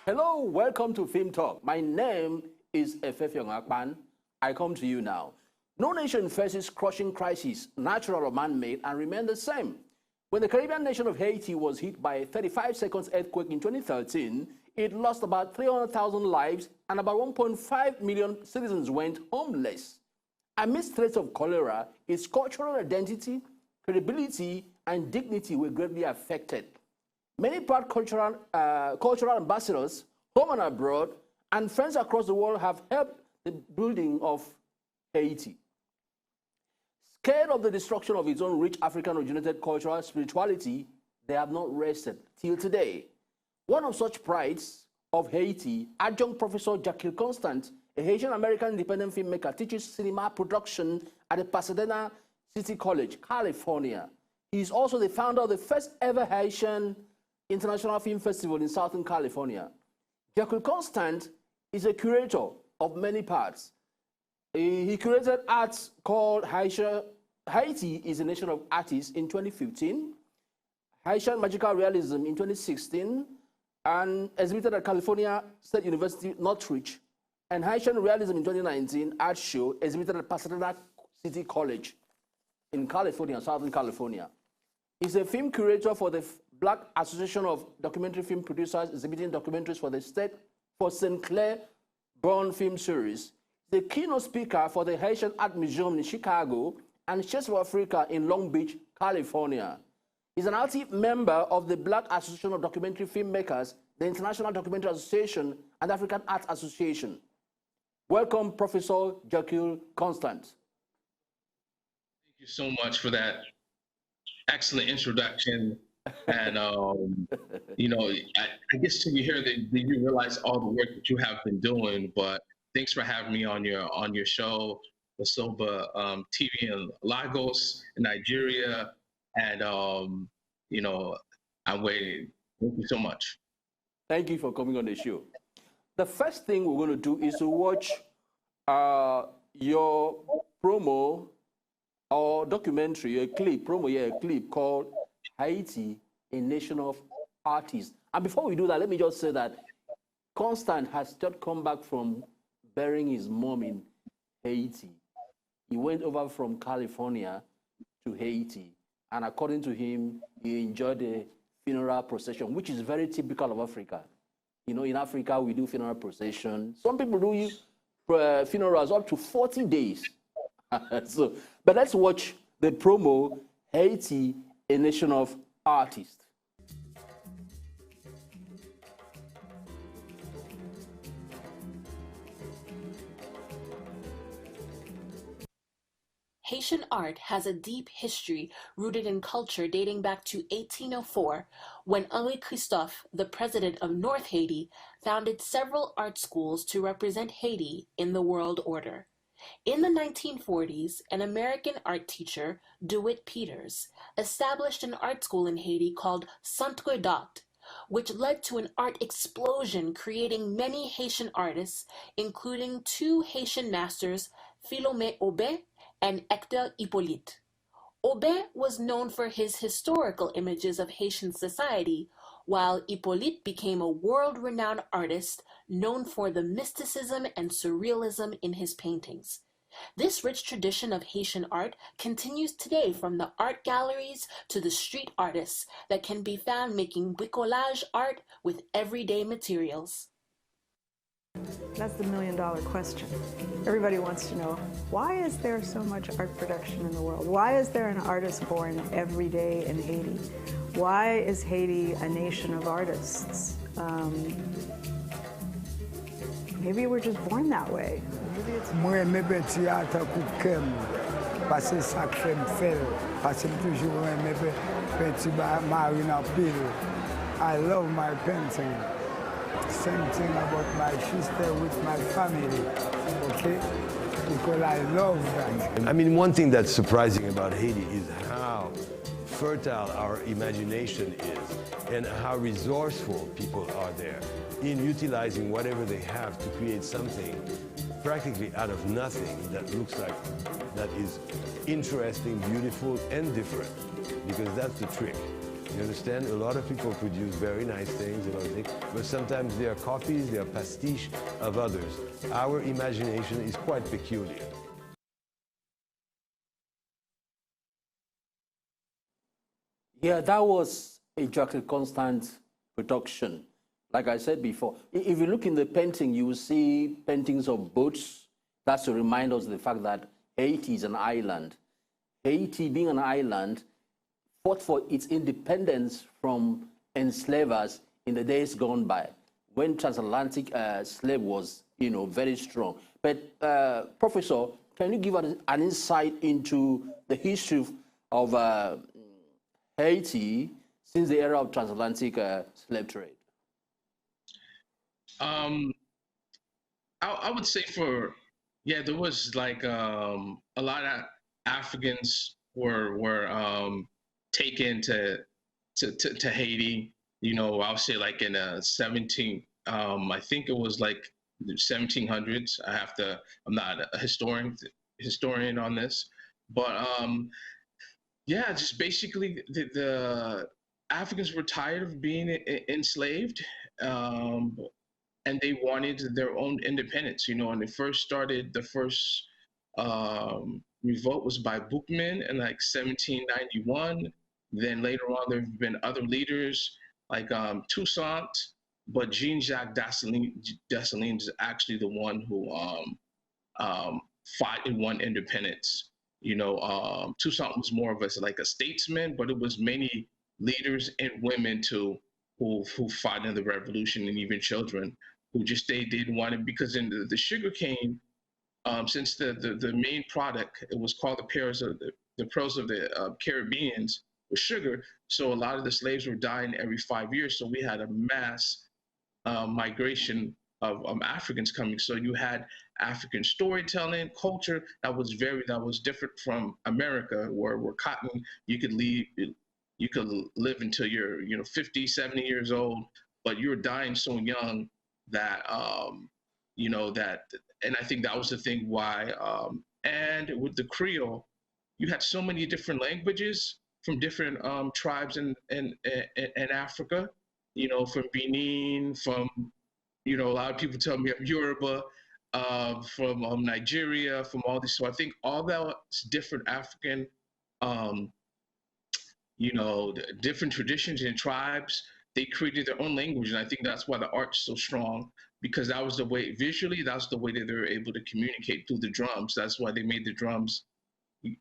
Hello, welcome to Film Talk. My name is Efefiong Akpan. I come to you now. No nation faces crushing crises, natural or man-made, and remain the same. When the Caribbean nation of Haiti was hit by a 35-second earthquake in 2013, it lost about 300,000 lives and about 1.5 million citizens went homeless. Amidst threats of cholera, its cultural identity, credibility, and dignity were greatly affected. Many proud cultural ambassadors, home and abroad, and friends across the world have helped the building of Haiti. Scared of the destruction of its own rich African-originated cultural spirituality, they have not rested till today. One of such prides of Haiti, Adjunct Professor Jacquil Constant, a Haitian American independent filmmaker, teaches cinema production at the Pasadena City College, California. He is also the founder of the first ever Haitian International Film Festival in Southern California. Jacquil Constant is a curator of many parts. He curated arts called Haiti is a Nation of Artists in 2015, Haitian Magical Realism in 2016, and exhibited at California State University Northridge, and Haitian Realism in 2019 art show exhibited at Pasadena City College in California, Southern California. He's a film curator for the Black Association of Documentary Film Producers, exhibiting documentaries for the St. Clair Brown Film Series. The keynote speaker for the Haitian Art Museum in Chicago and Church of Africa in Long Beach, California. He's an active member of the Black Association of Documentary Filmmakers, the International Documentary Association, and African Arts Association. Welcome, Professor Jacquil Constant. Thank you so much for that excellent introduction. And, you know, I guess till you hear that you realize all the work that you have been doing, but thanks for having me on your show, Wasoba TV in Lagos, in Nigeria, and, you know, I'm waiting. Thank you so much. Thank you for coming on the show. The first thing we're going to do is to watch your promo or documentary, a clip called Haiti, a Nation of Artists. And before we do that, let me just say that Constant has just come back from burying his mom in Haiti. He went over from California to Haiti, and according to him, he enjoyed the funeral procession, which is very typical of Africa. You know, in Africa, we do funeral procession. Some people do funerals up to 40 days. But let's watch the promo, Haiti, a Nation of Artists. Haitian art has a deep history rooted in culture dating back to 1804, when Henri Christophe, the president of North Haiti, founded several art schools to represent Haiti in the world order. In the 1940s, an American art teacher, DeWitt Peters, established an art school in Haiti called Centre d'Art, which led to an art explosion, creating many Haitian artists, including two Haitian masters, Philomé Aubin and Hector Hippolyte. Aubin was known for his historical images of Haitian society, while Hippolyte became a world-renowned artist known for the mysticism and surrealism in his paintings. This rich tradition of Haitian art continues today, from the art galleries to the street artists that can be found making bricolage art with everyday materials. That's the million-dollar question. Everybody wants to know, why is there so much art production in the world? Why is there an artist born every day in Haiti? Why is Haiti a nation of artists? Maybe we're just born that way. Maybe it's... Moi, j'aime théâtre coup cœur, parce que ça fait me faire, parce que toujours j'aime petit marine en pile. I love my painting. Same thing about my sister with my family, okay? Because I love that. I mean, one thing that's surprising about Haiti is how fertile our imagination is and how resourceful people are there in utilizing whatever they have to create something practically out of nothing that looks like, that is interesting, beautiful, and different, because that's the trick. You understand? A lot of people produce very nice things, a lot of things, but sometimes they are copies, they are pastiche of others. Our imagination is quite peculiar. Yeah, that was a Jacquil Constant production. Like I said before, if you look in the painting, you will see paintings of boats. That's to remind us of the fact that Haiti is an island. Haiti, being an island, fought for its independence from enslavers in the days gone by, when transatlantic slave was, very strong. But Professor, can you give us an insight into the history of Haiti since the era of transatlantic slave trade? I would say there was like a lot of Africans were taken to Haiti. I'll say like in 17, I think it was like 1700s. I'm not a historian on this, but just basically the Africans were tired of being enslaved. And they wanted their own independence, and they first started, the first revolt was by Boukman in like 1791. Then later on, there have been other leaders like Toussaint, but Jean-Jacques Dessalines is actually the one who fought and won independence. Toussaint was more of like a statesman, but it was many leaders and women too who fought in the revolution, and even children who just they didn't want it, because in the sugar cane, since the main product, it was called the pearls of the Caribbeans, was sugar. So a lot of the slaves were dying every 5 years. So we had a mass migration of Africans coming. So you had African storytelling, culture that was different from America, where cotton, you could live until you're 50, 70 years old, but you're dying so young that and I think that was the thing why and with the Creole, you had so many different languages from different tribes in Africa, from Benin, from a lot of people tell me of Yoruba, from Nigeria, from all these. So I think all those different African different traditions and tribes, they created their own language. And I think that's why the art's so strong, because that was the way, visually, that's the way that they were able to communicate through the drums. That's why they made the drums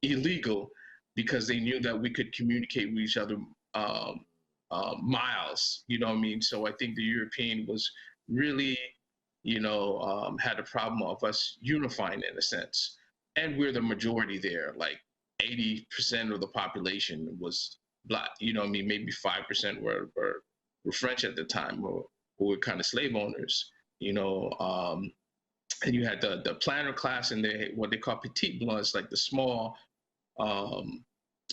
illegal, because they knew that we could communicate with each other miles, you know what I mean? So I think the European was really, had a problem of us unifying in a sense. And we're the majority there, like 80% of the population was Black, maybe 5% were French at the time, who were kind of slave owners, and you had the planter class and what they call petite blancs, like the small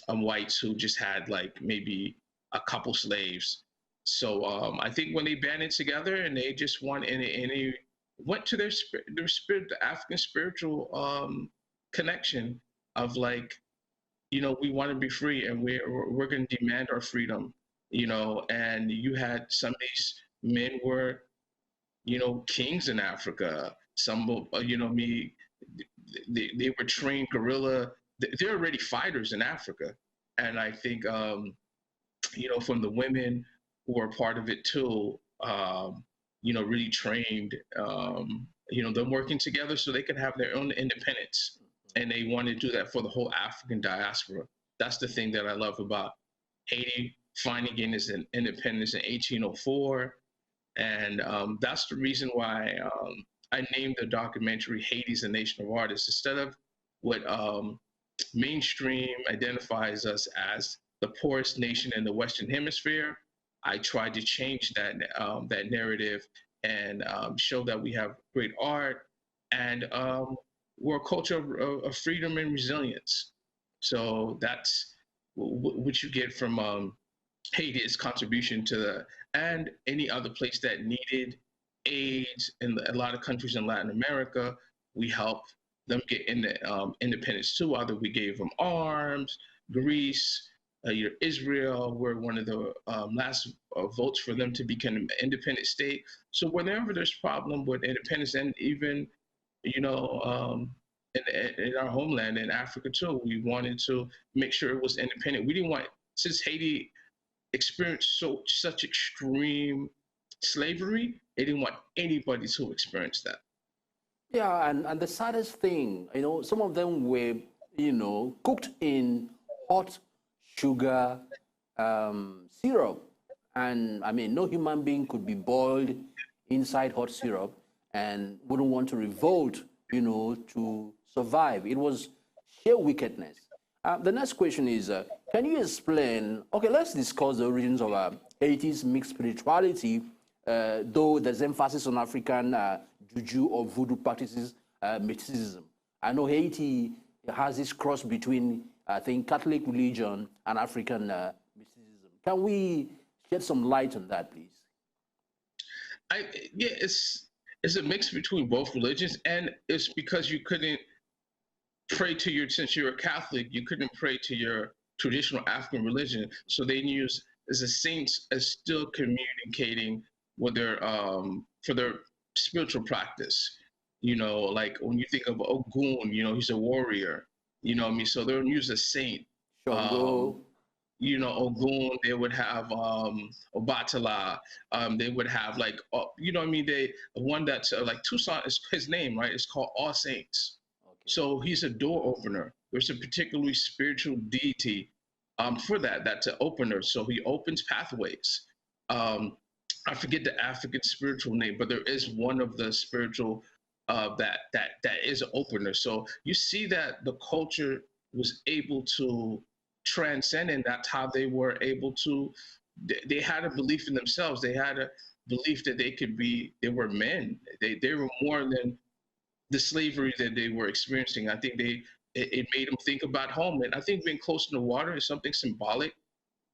whites who just had like maybe a couple slaves. So I think when they banded together and they just they went to their spirit, the African spiritual connection of like, we want to be free, and we're going to demand our freedom, and you had some of these men were, kings in Africa. Some, they were trained guerrilla. They're already fighters in Africa. And I think, from the women who are part of it too, really trained, them working together so they could have their own independence. And they want to do that for the whole African diaspora. That's the thing that I love about Haiti finding its independence in 1804. And that's the reason why I named the documentary Haiti's a Nation of Artists. Instead of what mainstream identifies us as the poorest nation in the Western Hemisphere, I tried to change that narrative and show that we have great art, and we're a culture of freedom and resilience. So that's what you get from Haiti's contribution to and any other place that needed aid in a lot of countries in Latin America. We helped them get independence too. Either we gave them arms, grease, Israel were one of the last votes for them to become an independent state. So whenever there's problem with independence, and even, in our homeland in Africa too, we wanted to make sure it was independent. We didn't want, since Haiti experienced such extreme slavery, they didn't want anybody to experience that. Yeah, and the saddest thing, some of them were, cooked in hot sugar syrup. And I mean, no human being could be boiled inside hot syrup and wouldn't want to revolt, to survive. It was sheer wickedness. The next question is, can you explain, okay, let's discuss the origins of Haiti's mixed spirituality, though there's emphasis on African juju or voodoo practices, mysticism. I know Haiti has this cross between, I think, Catholic religion and African mysticism. Can we shed some light on that, please? Yeah, it's a mix between both religions, and it's because you couldn't pray to since you're a Catholic, you couldn't pray to your traditional African religion. So they use as the saints as still communicating with their for their spiritual practice. Like when you think of Ogun, he's a warrior. What I mean? So they'll use a saint. Ogun, they would have Obatala, they would have like, what I mean? One that's like Toussaint is his name, right? It's called All Saints. Okay. So he's a door opener. There's a particularly spiritual deity for that's an opener. So he opens pathways. I forget the African spiritual name, but there is one of the spiritual that is an opener. So you see that the culture was able to transcend, and that's how they were able to. They had a belief in themselves. They had a belief that they were men. They were more than the slavery that they were experiencing. I think it made them think about home, and I think being close to the water is something symbolic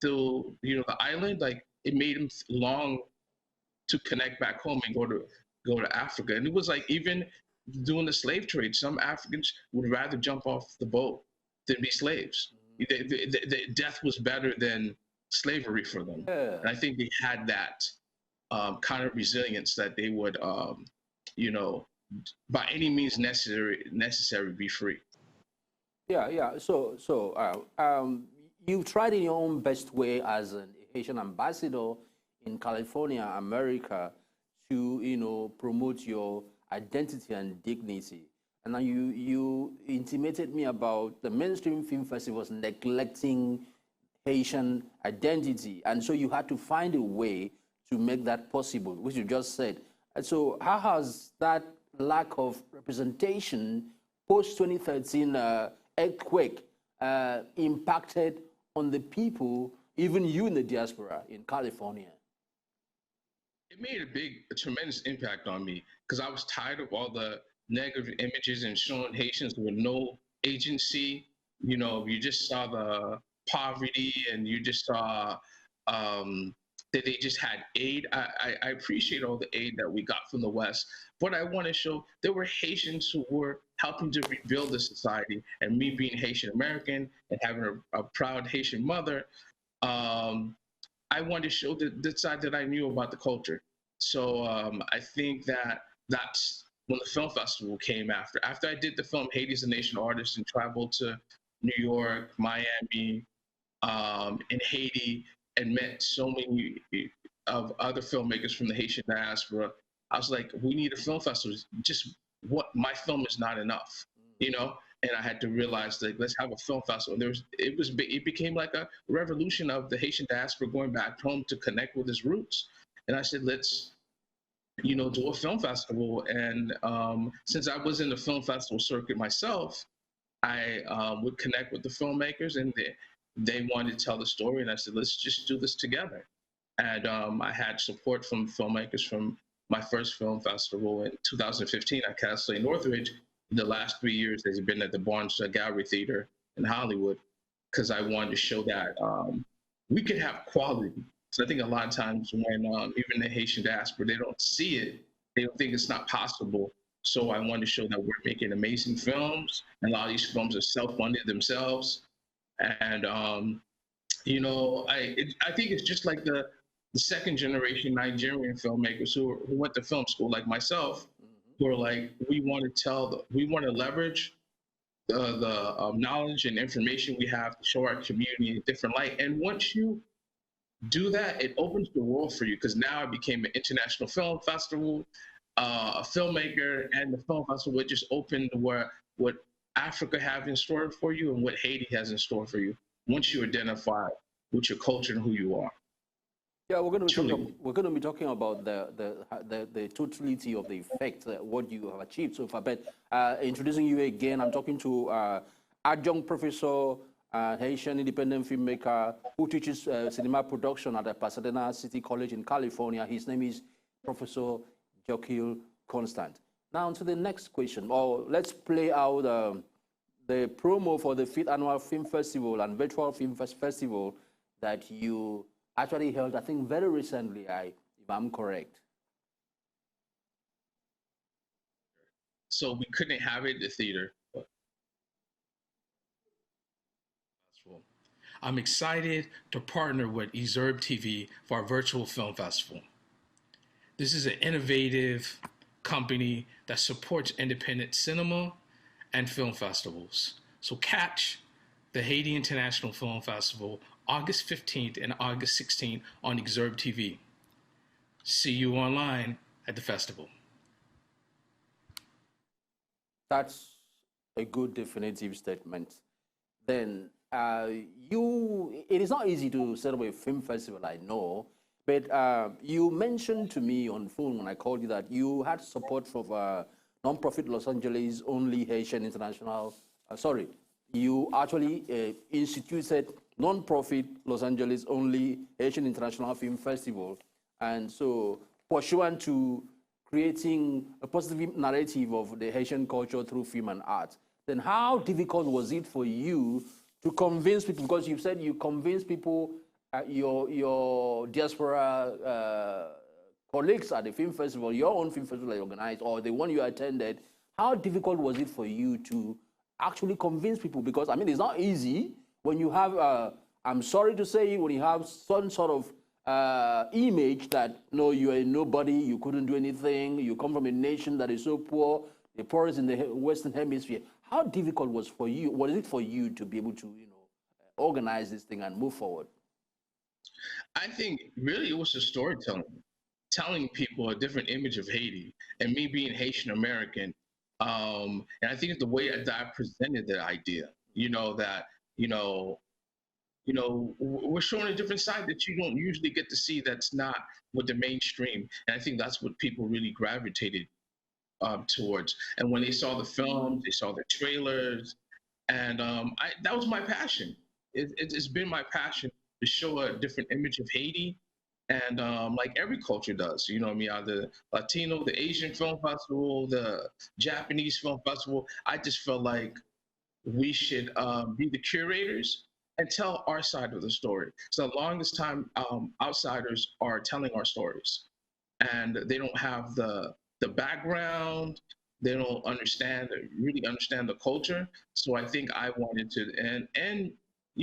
to the island. Like it made them long to connect back home and go to Africa. And it was like, even doing the slave trade, some Africans would rather jump off the boat than be slaves. The death was better than slavery for them. Yeah. And I think they had that kind of resilience that they would, by any means necessary, be free. Yeah. So you've tried in your own best way as an Haitian ambassador in California, America, to promote your identity and dignity. And now you intimated me about the mainstream film festivals neglecting Haitian identity, and so you had to find a way to make that possible, which you just said. And so how has that lack of representation post 2013 earthquake impacted on the people, even you in the diaspora in California? It made a tremendous impact on me, because I was tired of all the negative images and showing Haitians with no agency. You just saw the poverty, and you just saw that they just had aid. I appreciate all the aid that we got from the West, but I want to show there were Haitians who were helping to rebuild the society. And me being Haitian American and having a proud Haitian mother, I wanted to show the side that I knew about the culture. So I think that's when the film festival came after. After I did the film Haiti's a Nation Artist and traveled to New York, Miami, and Haiti, and met so many of other filmmakers from the Haitian diaspora, I was like, we need a film festival. Just what my film is not enough, And I had to realize that let's have a film festival. It became like a revolution of the Haitian diaspora going back home to connect with its roots. And I said, let's, do a film festival. And since I was in the film festival circuit myself, I would connect with the filmmakers, and they wanted to tell the story. And I said, let's just do this together. And I had support from filmmakers from my first film festival in 2015 at California State Northridge. The last 3 years they've been at the Barnes Gallery Theater in Hollywood, because I wanted to show that we could have quality. So I think a lot of times when even the Haitian diaspora, they don't see it, they don't think it's not possible. So I wanted to show that we're making amazing films, and a lot of these films are self-funded themselves. And, I think it's just like the second generation Nigerian filmmakers who went to film school, like myself, who are like, we want to leverage the knowledge and information we have to show our community in a different light. And once you do that, it opens the world for you, because now I became an international film festival, a filmmaker, and the film festival just opened what Africa have in store for you and what Haiti has in store for you once you identify with your culture and who you are. Yeah, we're going to be talking about the totality of the effect, what you have achieved so far. But introducing you again, I'm talking to Adjunct Professor, Haitian independent filmmaker who teaches cinema production at the Pasadena City College in California. His name is Professor Jacquil Constant. Now to the next question. Let's play out the promo for the 5th Annual Film Festival and Virtual Film Festival that you actually held, I think, very recently, if I'm correct. So we couldn't have it at the theater. I'm excited to partner with Ezurb TV for our virtual film festival. This is an innovative company that supports independent cinema and film festivals. So catch the Haiti International Film Festival August 15th and August 16th on Ezurb TV. See you online at the festival. That's a good definitive statement. Then it is not easy to set up a film festival, I know, but you mentioned to me on phone when I called you that you had support from non-profit Los Angeles only Haitian International, you actually instituted non-profit Los Angeles only Haitian International Film Festival. And so pursuant to creating a positive narrative of the Haitian culture through film and art, then how difficult was it for you to convince people, because you said you convinced people, your diaspora colleagues at the film festival, your own film festival you organized, or the one you attended, how difficult was it for you to actually convince people? Because, I mean, it's not easy when you have, I'm sorry to say, when you have some sort of image that, no, you are nobody, you couldn't do anything, you come from a nation that is so poor, the poorest in the Western Hemisphere. How difficult was it for you to be able to, organize this thing and move forward? I think really it was the storytelling, telling people a different image of Haiti, and me being Haitian American. And I think it's the way that I presented the idea, we're showing a different side that you don't usually get to see, that's not with the mainstream. And I think that's what people really gravitated towards. And when they saw the films, they saw the trailers, and that was my passion. It's been my passion to show a different image of Haiti, and like every culture does, the Latino, the Asian Film Festival, the Japanese Film Festival. I just felt like we should be the curators and tell our side of the story. So the longest time, outsiders are telling our stories, and they don't have the background, they don't really understand the culture. So I think I wanted to, and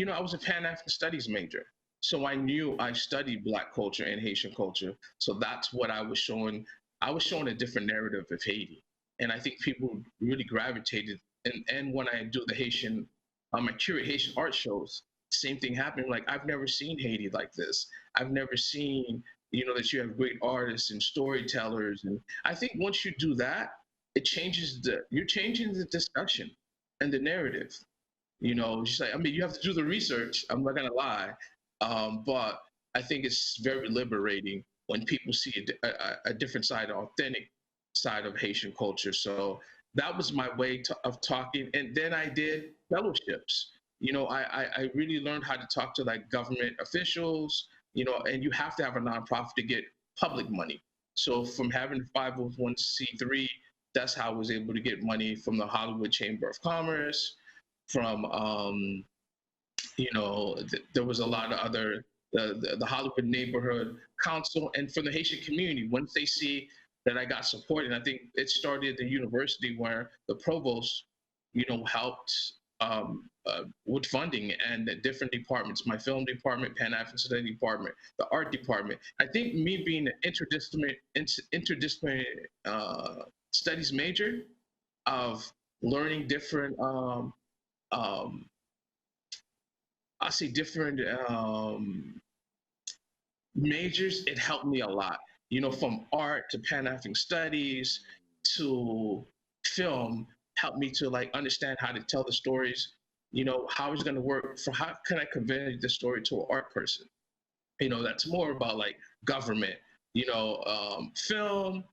I was a Pan-African Studies major. So I knew I studied Black culture and Haitian culture. So that's what I was showing. I was showing a different narrative of Haiti. And I think people really gravitated. And when I do the Haitian, I curate Haitian art shows, same thing happened. Like, I've never seen Haiti like this. I've never seen, that you have great artists and storytellers. And I think once you do that, you're changing the discussion and the narrative. Just like, you have to do the research. I'm not gonna lie. But I think it's very liberating when people see a different side, an authentic side of Haitian culture. So that was my way of talking. And then I did fellowships. I really learned how to talk to like government officials, and you have to have a nonprofit to get public money. So from having 501c3, that's how I was able to get money from the Hollywood Chamber of Commerce, from there was a lot of other, the Hollywood Neighborhood Council, and from the Haitian community. Once they see that I got support, and I think it started at the university where the provost, helped with funding and the different departments, my film department, Pan African Studies Department, the art department. I think me being an interdisciplinary studies major of learning different, I say different majors, it helped me a lot. You know, from art to Pan African Studies to film, helped me to like understand how to tell the stories. You know, how it's going to work. For how can I convey the story to an art person? You know, that's more about like government. You know, film.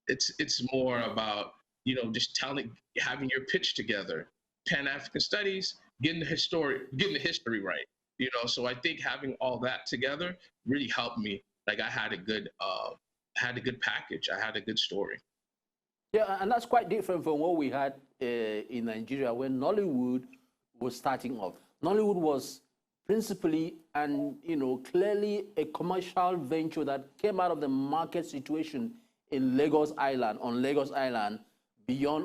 It's more about, you know, just telling, having your pitch together. Pan African Studies, getting the history right. You know, so I think having all that together really helped me. Like I had a good package. I had a good story. Yeah, and that's quite different from what we had in Nigeria when Nollywood was starting off. Nollywood was principally and, you know, clearly a commercial venture that came out of the market situation in Lagos Island, on Lagos Island, beyond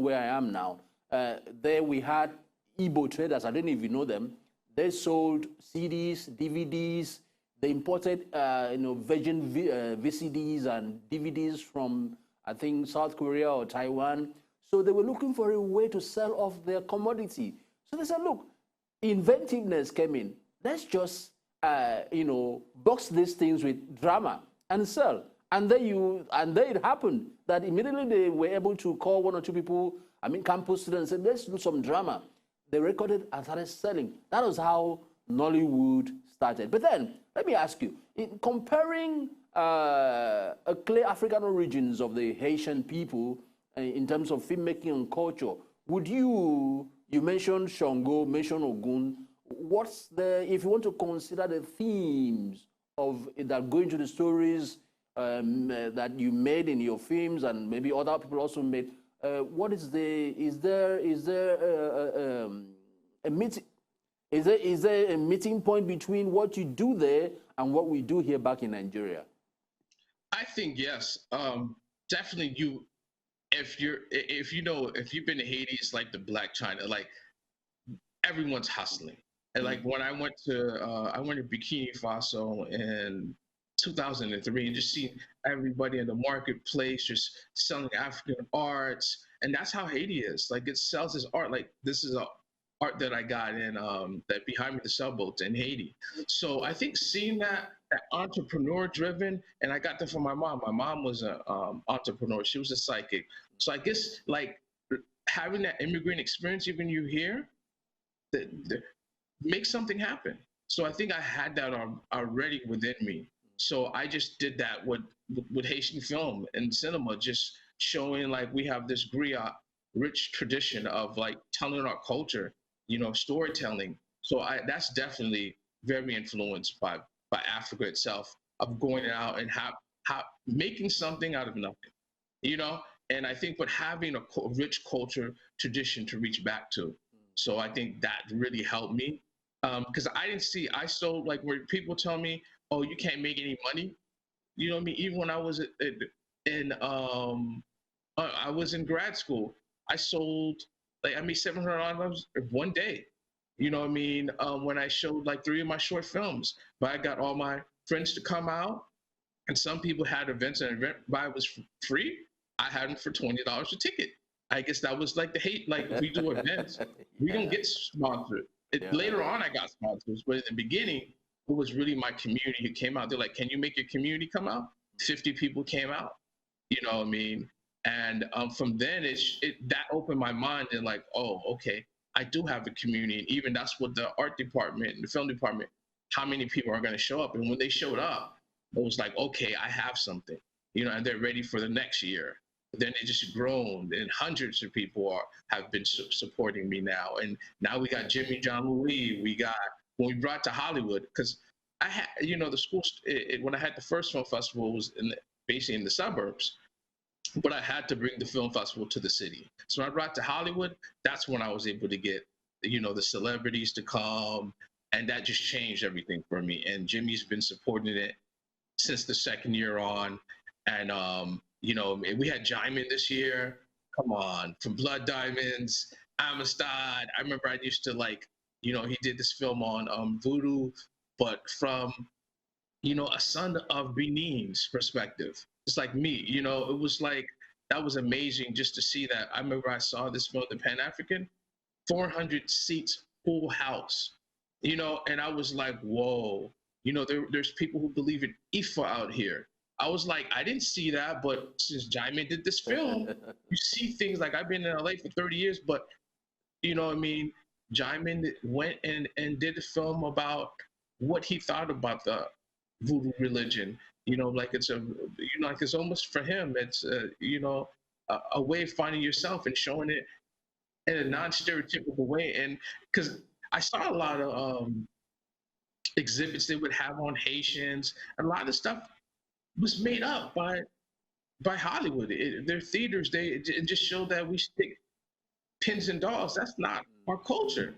where I am now. There we had Igbo traders. I don't know if you know them. They sold CDs, DVDs. They imported, you know, Virgin VCDs and DVDs from, I think, South Korea or Taiwan. So they were looking for a way to sell off their commodity. So they said, look, inventiveness came in. Let's just, you know, box these things with drama and sell. And then it happened that immediately they were able to call one or two people, I mean, campus students, and said, let's do some drama. They recorded and started selling. That was how Nollywood started. But then, let me ask you, in comparing clear African origins of the Haitian people in terms of filmmaking and culture, would you mentioned Shango, mentioned Ogun, if you want to consider the themes that go into the stories that you made in your films and maybe other people also made, is there a meeting point between what you do there and what we do here back in Nigeria? I think yes, definitely. If you've been to Haiti, it's like the Black China. Like everyone's hustling. And like when I went to Burkina Faso in 2003 and just seeing everybody in the marketplace just selling African arts, and that's how Haiti is. Like it sells its art. Like this is a art that I got in that behind me, the sailboats in Haiti. So I think seeing that entrepreneur driven, and I got that from my mom. My mom was an entrepreneur. She was a psychic. So I guess like having that immigrant experience, even you here, that makes something happen. So I think I had that already within me. So I just did that with Haitian film and cinema, just showing like we have this griot, rich tradition of like telling our culture, you know, storytelling. So that's definitely very influenced by Africa itself, of going out and making something out of nothing, you know. And I think, but having a rich culture tradition to reach back to. So I think that really helped me, because I saw like where people tell me, oh, you can't make any money. You know what I mean? Even when I was I was in grad school, I made $700 one day. You know what I mean? When I showed like 3 of my short films, but I got all my friends to come out, and some people had events, and event buy was free. I had them for $20 a ticket. I guess that was like the hate. Like if we do events, we don't get sponsored. Later on, I got sponsors, but in the beginning, it was really my community who came out. They're like, "Can you make your community come out?" 50 people came out. You know what I mean? And from then, that opened my mind and like, oh, okay, I do have a community. And even that's what the art department and the film department, how many people are going to show up? And when they showed up, it was like, okay, I have something, you know, and they're ready for the next year. Then it just grown, and hundreds of people have been supporting me now. And now we got Jimmy John Louis. When we brought to Hollywood, because I had, you know, the school, when I had the first film festival, was basically in the suburbs, but I had to bring the film festival to the city. So when I brought to Hollywood, that's when I was able to get, you know, the celebrities to come, and that just changed everything for me. And Jimmy's been supporting it since the second year on. And, you know, we had Jaimin this year. Come on, from Blood Diamonds. Amistad. I remember I used to like, he did this film on voodoo, but from, a son of Benin's perspective. It's like me, it was like, that was amazing just to see that. I remember I saw this film, The Pan-African, 400 seats, full house, and I was like, whoa, there's people who believe in Ifa out here. I was like, I didn't see that, but since Jaime did this film, you see things like, I've been in LA for 30 years, but Jaime went and did a film about what he thought about the voodoo religion. Like it's like it's almost for him, it's a way of finding yourself and showing it in a non-stereotypical way. And because I saw a lot of exhibits they would have on Haitians, and a lot of the stuff was made up by Hollywood. Their theaters, it just showed that we stick pins and dolls. That's not our culture.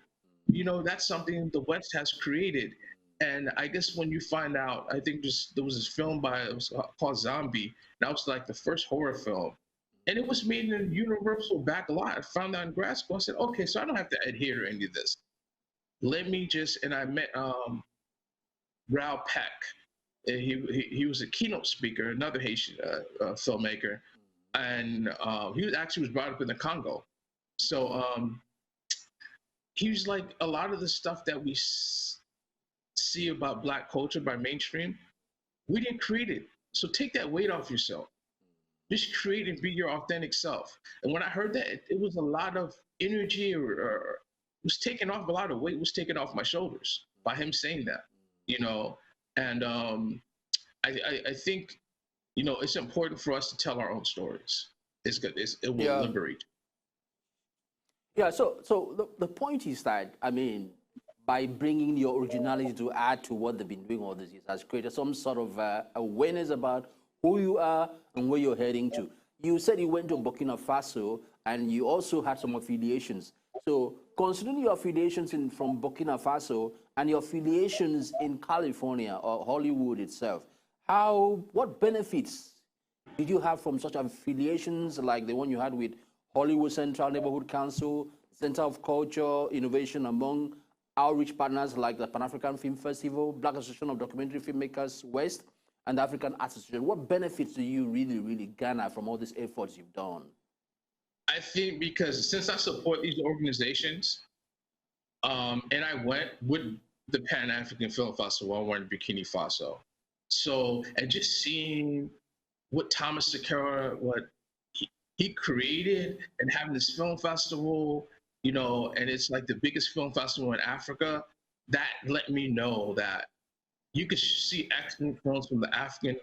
That's something the West has created. And I guess when you find out, I think there was this film it was called Zombie. That was like the first horror film. And it was made in Universal back a lot. I found out in grad school. I said, okay, so I don't have to adhere to any of this. And I met Raoul Peck. He was a keynote speaker, another Haitian filmmaker. And he was brought up in the Congo. So he was like, a lot of the stuff that we see about Black culture by mainstream, we didn't create it. So take that weight off yourself. Just create and be your authentic self. And when I heard that, it was a lot of energy, or was taken off, a lot of weight was taken off my shoulders by him saying that, And I think, it's important for us to tell our own stories. It's good. It will liberate. Yeah. So the point is that, by bringing your originality to add to what they've been doing all these years, has created some sort of awareness about who you are and where you're heading to. You said you went to Burkina Faso, and you also had some affiliations. So considering your affiliations from Burkina Faso and your affiliations in California or Hollywood itself, what benefits did you have from such affiliations like the one you had with Hollywood Central Neighborhood Council, Center of Culture, Innovation, among outreach partners like the Pan-African Film Festival, Black Association of Documentary Filmmakers West, and the African Arts Association? What benefits do you really, really garner from all these efforts you've done? I think because since I support these organizations, and I went with the Pan-African Film Festival, I went to Burkina Faso. So, and just seeing what Thomas Sakara, what he created, and having this film festival, and it's like the biggest film festival in Africa, that let me know that you could see excellent films from the African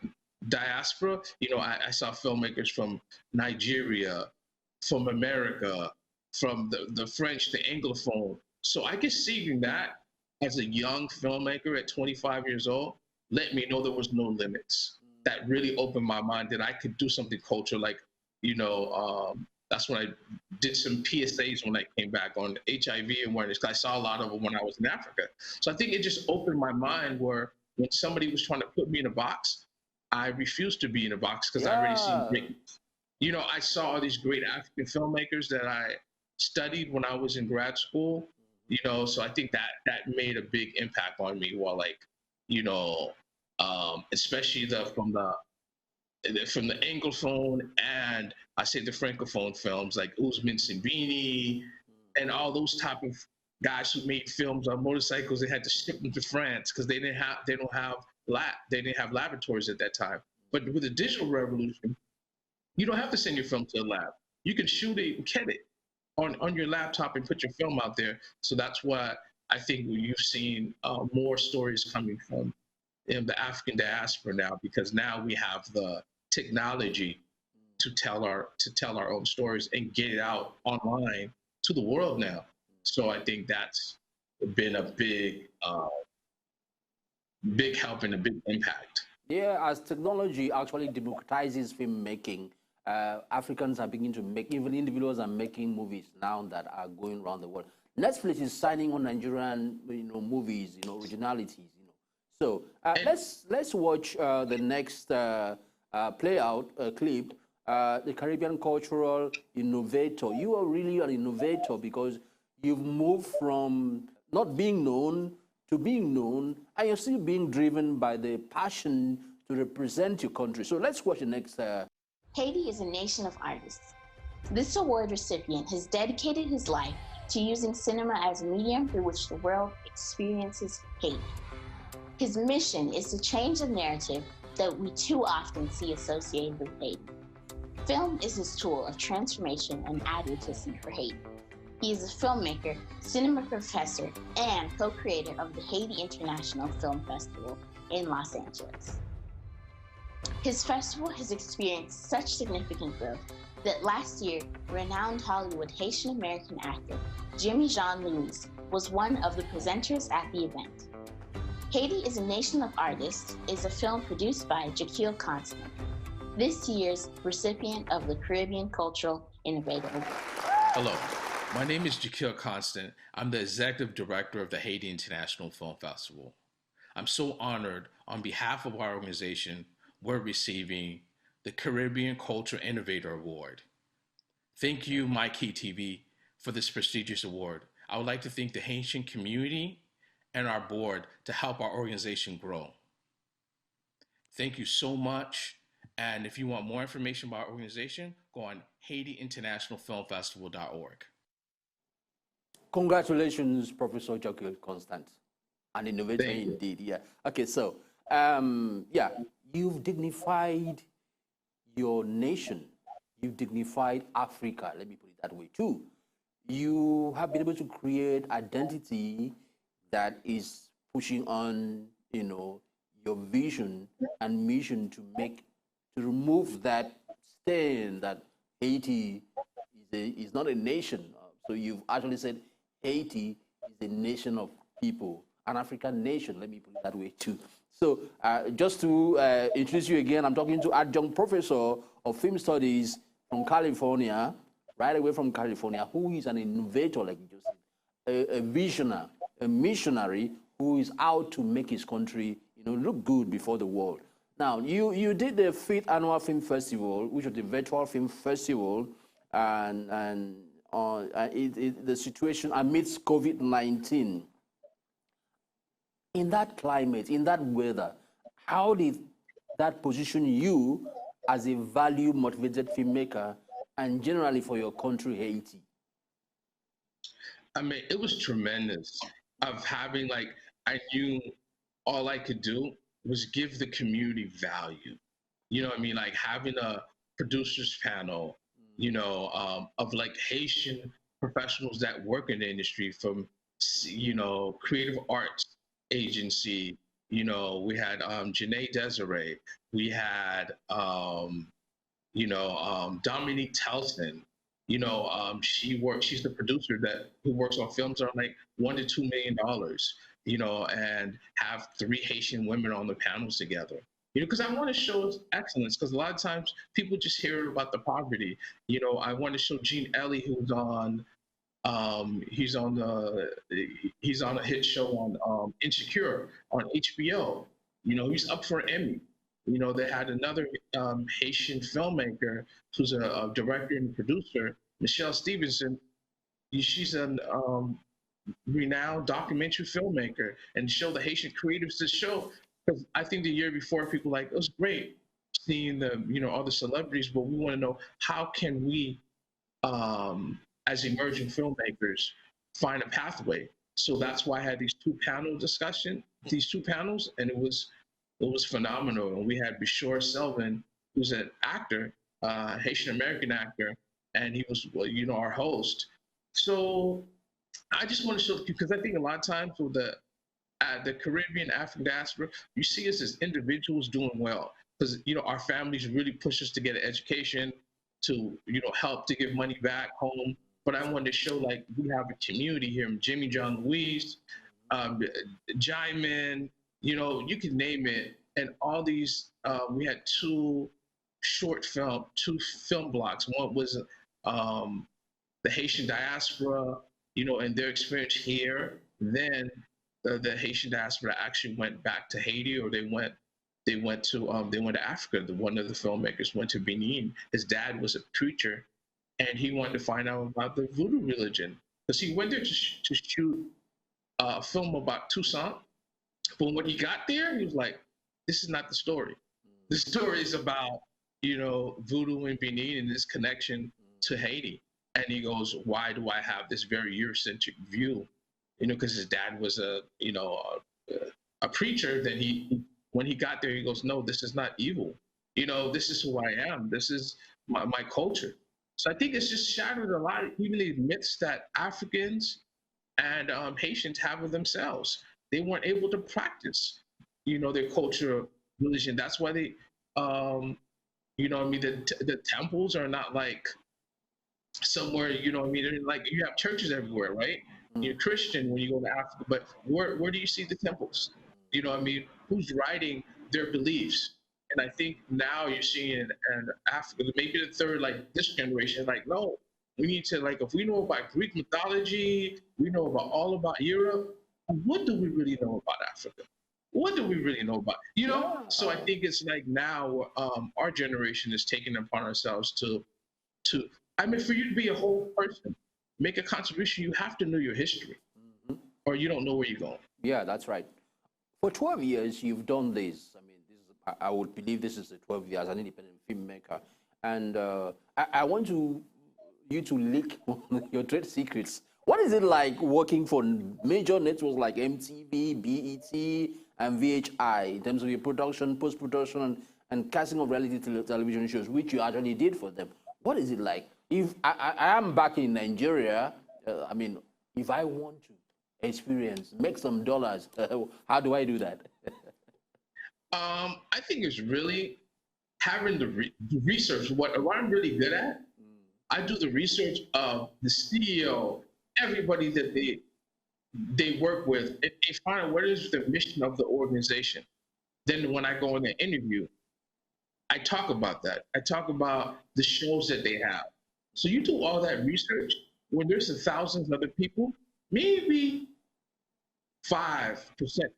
diaspora. I saw filmmakers from Nigeria, from America, from the French, the Anglophone. So I guess seeing that as a young filmmaker at 25 years old, let me know there was no limits. That really opened my mind that I could do something cultural, like, that's when I did some PSAs when I came back on HIV awareness. I saw a lot of it when I was in Africa. So I think it just opened my mind where when somebody was trying to put me in a box, I refused to be in a box because I already seen great. I saw all these great African filmmakers that I studied when I was in grad school, so I think that made a big impact on me while especially from the Anglophone and I say the Francophone films like Ousmane Sembini and all those type of guys who made films on motorcycles. They had to ship them to France because they didn't have laboratories at that time. But with the digital revolution, you don't have to send your film to a lab. You can shoot it and get it on your laptop and put your film out there. So that's why I think you've seen more stories coming from the African diaspora now, because now we have the technology to tell our own stories and get it out online to the world now. So I think that's been a big help and a big impact. Yeah, as technology actually democratizes filmmaking, Africans are beginning to make, even individuals are making movies now that are going around the world. Netflix is signing on Nigerian, movies, originalities, So let's watch the next play out clip the Caribbean cultural innovator. You are really an innovator because you've moved from not being known to being known, and you're still being driven by the passion to represent your country. So let's watch the next. Haiti is a nation of artists. This award recipient has dedicated his life to using cinema as a medium through which the world experiences Haiti. His mission is to change the narrative that we too often see associated with Haiti. Film is his tool of transformation and advocacy for Haiti. He is a filmmaker, cinema professor, and co-creator of the Haiti International Film Festival in Los Angeles. His festival has experienced such significant growth that last year, renowned Hollywood Haitian American actor Jimmy Jean-Louis was one of the presenters at the event. Haiti is a Nation of Artists is a film produced by Jacquil Constant, this year's recipient of the Caribbean Cultural Innovator Award. Hello, my name is Jacquil Constant. I'm the Executive Director of the Haiti International Film Festival. I'm so honored on behalf of our organization, we're receiving the Caribbean Cultural Innovator Award. Thank you, MyKey TV, for this prestigious award. I would like to thank the Haitian community and our board to help our organization grow. Thank you so much. And if you want more information about our organization, go on HaitiInternationalFilmFestival.org. Congratulations, Professor Jacquil Constant, an innovator indeed. Yeah. Okay, so yeah, you've dignified your nation. You've dignified Africa. Let me put it that way too. You have been able to create identity that is pushing on, you know, your vision and mission to remove that stain that Haiti is not a nation. So you've actually said Haiti is a nation of people, an African nation. Let me put it that way too. So just to introduce you again, I'm talking to Adjunct Professor of Film Studies from California, right away from California, who is an innovator, like you just said, a visionary, a missionary who is out to make his country, you know, look good before the world. Now, you did the 5th Annual Film Festival, which was the virtual film festival, and the situation amidst COVID-19. In that climate, in that weather, how did that position you as a value-motivated filmmaker and generally for your country, Haiti? I mean, it was tremendous of having, like, I knew all I could do was give the community value. You know what I mean? Like having a producers panel, you know, of like Haitian professionals that work in the industry from, you know, creative arts agency. You know, we had Janae Desiree, we had, you know, Dominique Telson, you know, she's the producer who works on films that are like $1 to $2 million, you know, and have 3 Haitian women on the panels together. You know, because I want to show excellence, because a lot of times people just hear about the poverty. You know, I want to show Gene Ellie, who's on, he's on a hit show on Insecure on HBO. You know, he's up for an Emmy. You know, they had another Haitian filmmaker who's a director and producer, Michelle Stevenson. She's a renowned documentary filmmaker, and show the Haitian creatives to show. Because I think the year before, people like, it was great seeing the, you know, all the celebrities, but we want to know how can we, as emerging filmmakers, find a pathway. So that's why I had these 2 panels, and it was phenomenal. And we had Bishore Selvin, who's an actor, Haitian American actor, and he was, well, you know, our host. So I just want to show, because I think a lot of times with the Caribbean African diaspora, you see us as individuals doing well, because, you know, our families really push us to get an education, to, you know, help to give money back home. But I wanted to show, like, we have a community here, Jimmy John Louise, Jaimin, you know, you can name it. And all these, we had 2 film blocks. One was the Haitian diaspora, you know, and their experience here. Then the Haitian diaspora actually went back to Haiti, or they went they went to Africa. One of the filmmakers went to Benin. His dad was a preacher, and he wanted to find out about the voodoo religion because he went there to shoot a film about Toussaint. But when he got there, he was like, "This is not the story. The story is about, you know, voodoo in Benin and this connection to Haiti." And he goes, "Why do I have this very Eurocentric view?" You know, because his dad was a preacher. Then when he got there, he goes, "No, this is not evil. You know, this is who I am. This is my culture." So I think it's just shattered a lot, even the myths that Africans and Haitians have of themselves. They weren't able to practice, you know, their culture, religion. That's why they, you know what I mean, the temples are not like somewhere, you know what I mean, they're like, you have churches everywhere, right? You're Christian when you go to Africa, but where do you see the temples? You know what I mean? Who's writing their beliefs? And I think now you're seeing in Africa, maybe the third, like this generation, like, no, we need to, like, if we know about Greek mythology, we know about all about Europe, what do we really know about Africa? What do we really know about, you know? Yeah. So I think it's like now our generation is taking it upon ourselves to, I mean, for you to be a whole person, make a contribution, you have to know your history, or you don't know where you're going. Yeah, that's right. For 12 years, you've done this. I mean, I would believe this is the 12 years as an independent filmmaker. And I want you to leak your trade secrets. What is it like working for major networks like MTV, BET, and VHI in terms of your production, post-production, and casting of reality television shows, which you actually did for them? What is it like? If I am back in Nigeria, I mean, if I want to experience, make some dollars, how do I do that? I think it's really having the research. What I'm really good at, I do the research of the CEO, everybody that they work with, and they find out what is the mission of the organization. Then when I go in the interview, I talk about that. I talk about the shows that they have. So you do all that research when there's thousands of other people, maybe 5%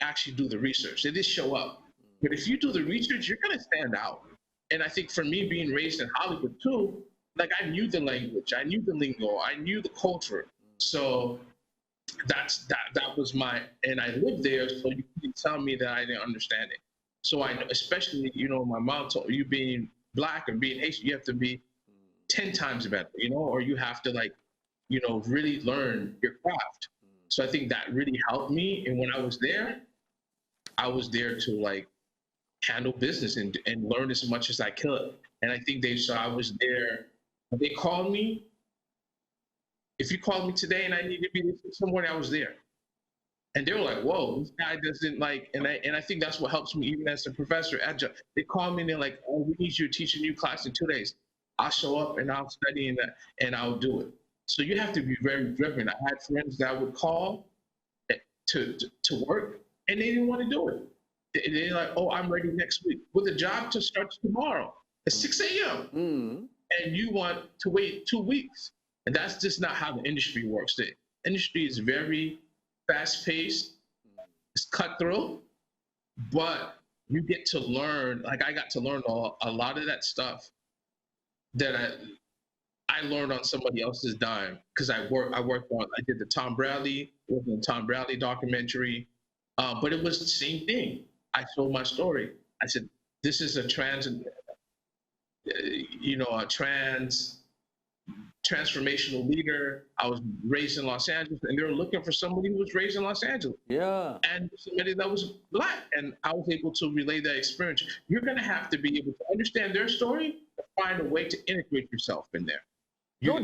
actually do the research. They just show up. But if you do the research, you're going to stand out. And I think for me, being raised in Hollywood too, like I knew the language, I knew the lingo, I knew the culture. So that was and I lived there, so you can tell me that I didn't understand it. So I know, especially, you know, my mom told you being Black and being Haitian, you have to be 10 times better, you know, or you have to, like, you know, really learn your craft. So I think that really helped me. And when I was there to, like, handle business and learn as much as I could. And I think they saw I was there. They called me. If you called me today and I needed to be somewhere, I was there. And they were like, "Whoa, this guy doesn't like," and I think that's what helps me even as a professor, adjunct. They call me and they're like, "Oh, we need you to teach a new class in 2 days." I'll show up and I'll study and I'll do it. So you have to be very driven. I had friends that would call to work and they didn't want to do it. They're like, "Oh, I'm ready next week with a job to start tomorrow at 6 a.m. And you want to wait 2 weeks. And that's just not how the industry works. The industry is very fast-paced, it's cutthroat, but you get to learn, like I got to learn a lot of that stuff that I learned on somebody else's dime, because I did the Tom Bradley, working on the Tom Bradley documentary, but it was the same thing. I told my story. I said, this is a transformational leader. I was raised in Los Angeles, and they were looking for somebody who was raised in Los Angeles. Yeah. And somebody that was Black, and I was able to relay that experience. You're going to have to be able to understand their story, find a way to integrate yourself in there. I'll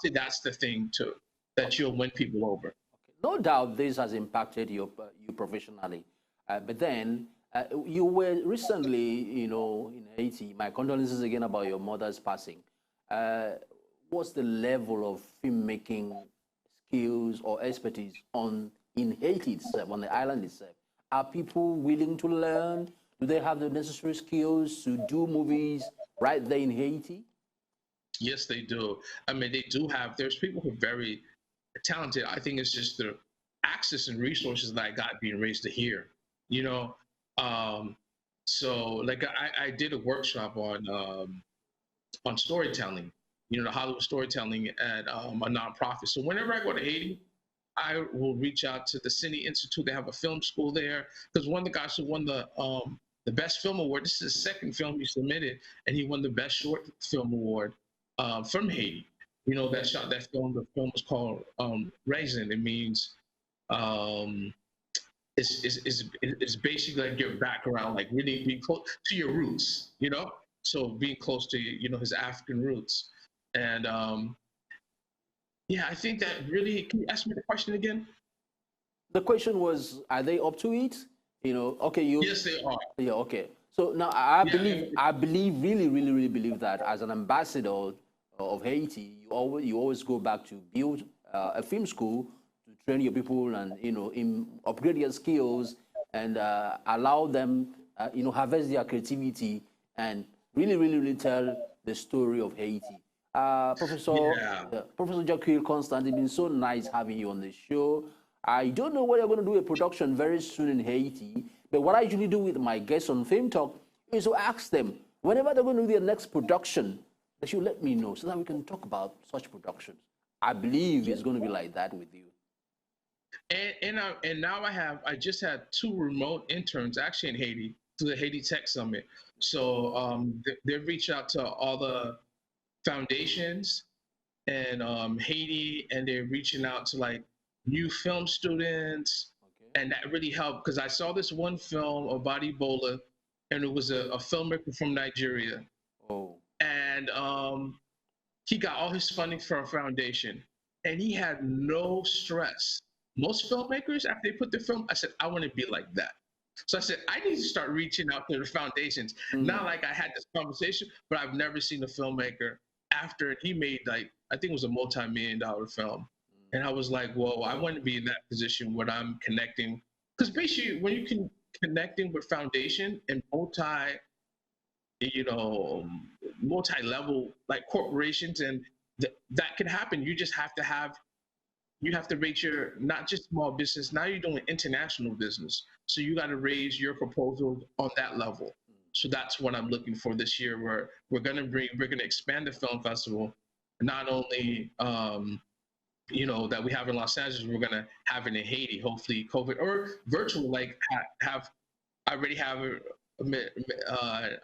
say that's the thing too, that you'll win people over. No doubt this has impacted you professionally, but then you were recently, in Haiti. My condolences again about your mother's passing. What's the level of filmmaking skills or expertise in Haiti itself, on the island itself? Are people willing to learn? Do they have the necessary skills to do movies right there in Haiti? Yes, they do. I mean, they do have, there's people who are very talented. I think it's just the access and resources that I got being raised to here. So like I did a workshop on storytelling, the Hollywood storytelling at a nonprofit. So whenever I go to Haiti, I will reach out to the Cine Institute. They have a film school there, because one of the guys who won the best film award, this is the second film he submitted, and he won the best short film award from Haiti. That film. The film was called Raisin. It means it's basically like your background, like really being close to your roots. So being close to his African roots, and yeah, I think that really. Can you ask me the question again? The question was, are they up to it? Okay, you. Yes, they are. Yeah, okay. So now I believe, really believe that as an ambassador of Haiti, you always go back to build a film school to train your people and upgrade their skills and allow them harvest their creativity and really tell the story of Haiti. Professor Jacquil Constant, it's been so nice having you on the show. I don't know whether you're going to do a production very soon in Haiti, but what I usually do with my guests on Film Talk is to ask them, whenever they're going to do their next production, they should let me know so that we can talk about such productions. I believe it's going to be like that with you. And now I just had 2 remote interns actually in Haiti through the Haiti Tech Summit. So they've reached out to all the foundations in Haiti, and they're reaching out to like new film students, and that really helped because I saw this one film about Ebola, and it was a filmmaker from Nigeria. Oh. And he got all his funding from a foundation, and he had no stress. Most filmmakers, after they put their film, I said, I want to be like that. So I said, I need to start reaching out to the foundations. Not like I had this conversation, but I've never seen a filmmaker after he made I think it was a multi-million-dollar film. And I was like, whoa, I want to be in that position where I'm connecting. Because basically, when you can connecting with foundation and multi-level like corporations, and that can happen. You just have to raise your, not just small business, now you're doing international business. So you got to raise your proposal on that level. So that's what I'm looking for this year, where we're going to expand the film festival, not only, that we have in Los Angeles, we're going to have it in Haiti, hopefully COVID or virtual, like I already have an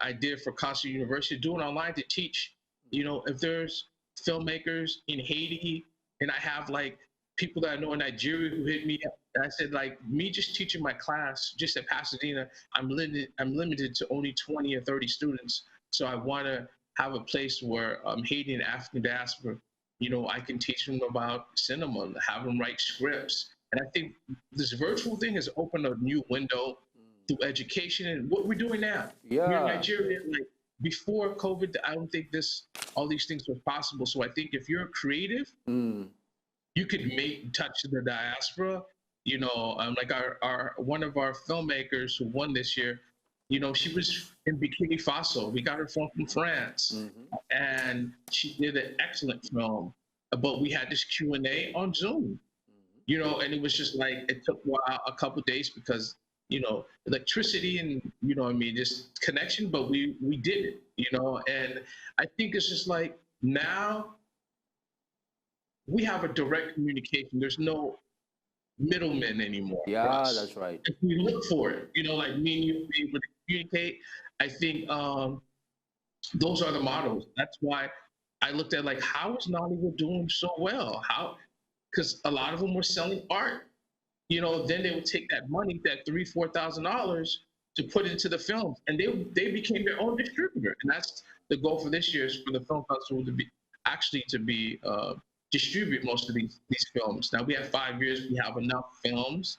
idea for Constant University, doing online to teach, if there's filmmakers in Haiti, and I have like people that I know in Nigeria who hit me up, and I said, like, me just teaching my class just at Pasadena, I'm limited to only 20 or 30 students. So I want to have a place where Haiti and African diaspora, I can teach them about cinema, have them write scripts. And I think this virtual thing has opened a new window through education and what we're doing now. Yeah. We're in Nigeria, like before COVID, I don't think all these things were possible. So I think if you're creative, you could touch the diaspora. Like our one of our filmmakers who won this year, she was in Burkina Faso. We got her from France, and she did an excellent film. But we had this Q&A on Zoom, and it was just like, it took a couple of days because, electricity and, just connection, but we did it, and I think it's just like now we have a direct communication. There's no middlemen anymore. Yeah, that's right. If we look for it, like me and you be able to communicate, I think those are the models. That's why I looked at like, how is Nollywood doing so well? Because a lot of them were selling art. Then they would take that money, that $3,000-$4,000, to put into the films, and they became their own distributor. And that's the goal for this year, is for the film festival to be distribute most of these films. Now we have 5 years. We have enough films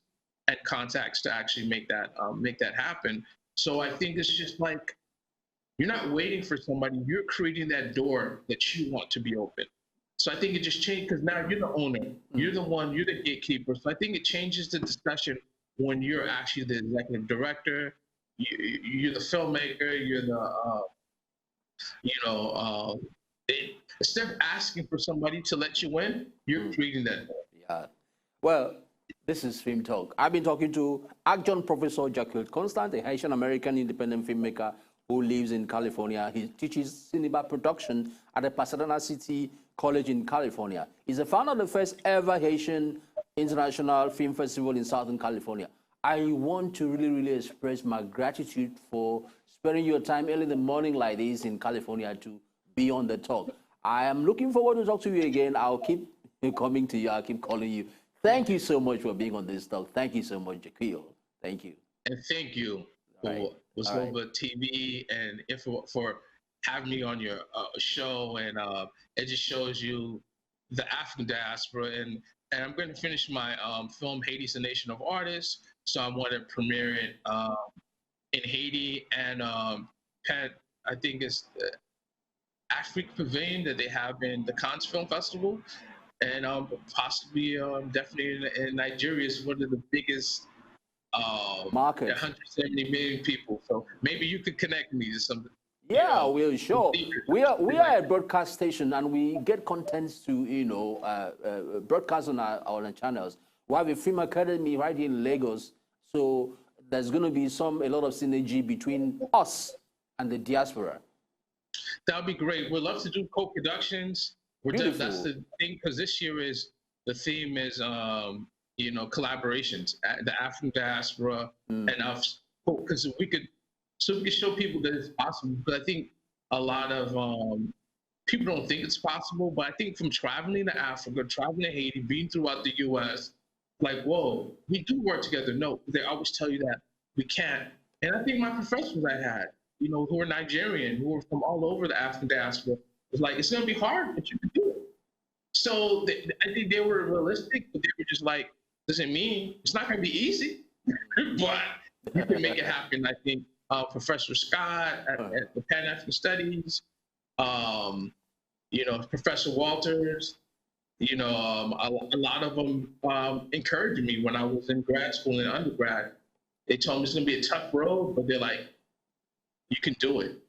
and contacts to actually make that happen. So I think it's just like, you're not waiting for somebody. You're creating that door that you want to be open. So I think it just changed because now you're the owner. You're the one. You're the gatekeeper. So I think it changes the discussion when you're actually the executive director. You're the filmmaker. You're the instead of asking for somebody to let you in, you're creating that door. Yeah. Well, This is Film Talk. I've been talking to Adjunct Professor Jacquil Constant, a Haitian American independent filmmaker who lives in California. He teaches cinema production at the Pasadena City College in California. He's the founder of the first ever Haitian International Film Festival in Southern California. I want to really express my gratitude for spending your time early in the morning like this in California to be on the talk. I am looking forward to talk to you again. I'll keep coming to you. I'll keep calling you. Thank you so much for being on this talk. Thank you so much, Jacquil. Thank you. And thank you for Wasloba TV and for having me on your show. And it just shows you the African diaspora. And I'm going to finish my film, Haiti's a Nation of Artists. So I want to premiere it in Haiti. And Pat, I think it's the African Pavilion that they have in the Cannes Film Festival. And possibly, definitely in Nigeria is one of the biggest market. 170 million people. So maybe you could connect me to something. Yeah, we're sure. We are a broadcast station, and we get contents to broadcast on our channels. We have a film academy right here in Lagos, so there's going to be a lot of synergy between us and the diaspora. That would be great. We'd love to do co-productions. That's the thing, because this year the theme is collaborations, the African diaspora, and us, because we could show people that it's possible. Because I think a lot of people don't think it's possible, but I think from traveling to Africa, traveling to Haiti, being throughout the U.S., like, whoa, we do work together. No, they always tell you that we can't. And I think my professors I had, who are Nigerian, who are from all over the African diaspora, was like, it's going to be hard, but you can do it. So I think they were realistic, but they were just like, doesn't mean it's not going to be easy, but you can make it happen. I think Professor Scott at the Pan African Studies, Professor Walters, a lot of them encouraged me when I was in grad school and undergrad. They told me it's going to be a tough road, but they're like, you can do it,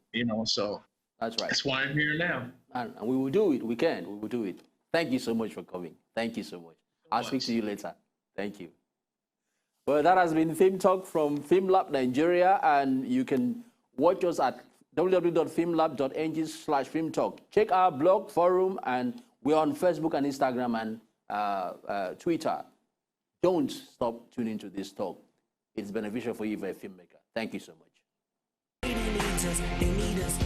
so. That's right. That's why I'm here now. And we will do it. We will do it. Thank you so much for coming. Thank you so much. I'll speak to you later. Thank you. Well, that has been Film Talk from FilmLab Nigeria, and you can watch us at www.filmlab.ng/filmtalk. Check our blog, forum, and we're on Facebook and Instagram and Twitter. Don't stop tuning to this talk. It's beneficial for you if you're a filmmaker. Thank you so much. They need us, they need us.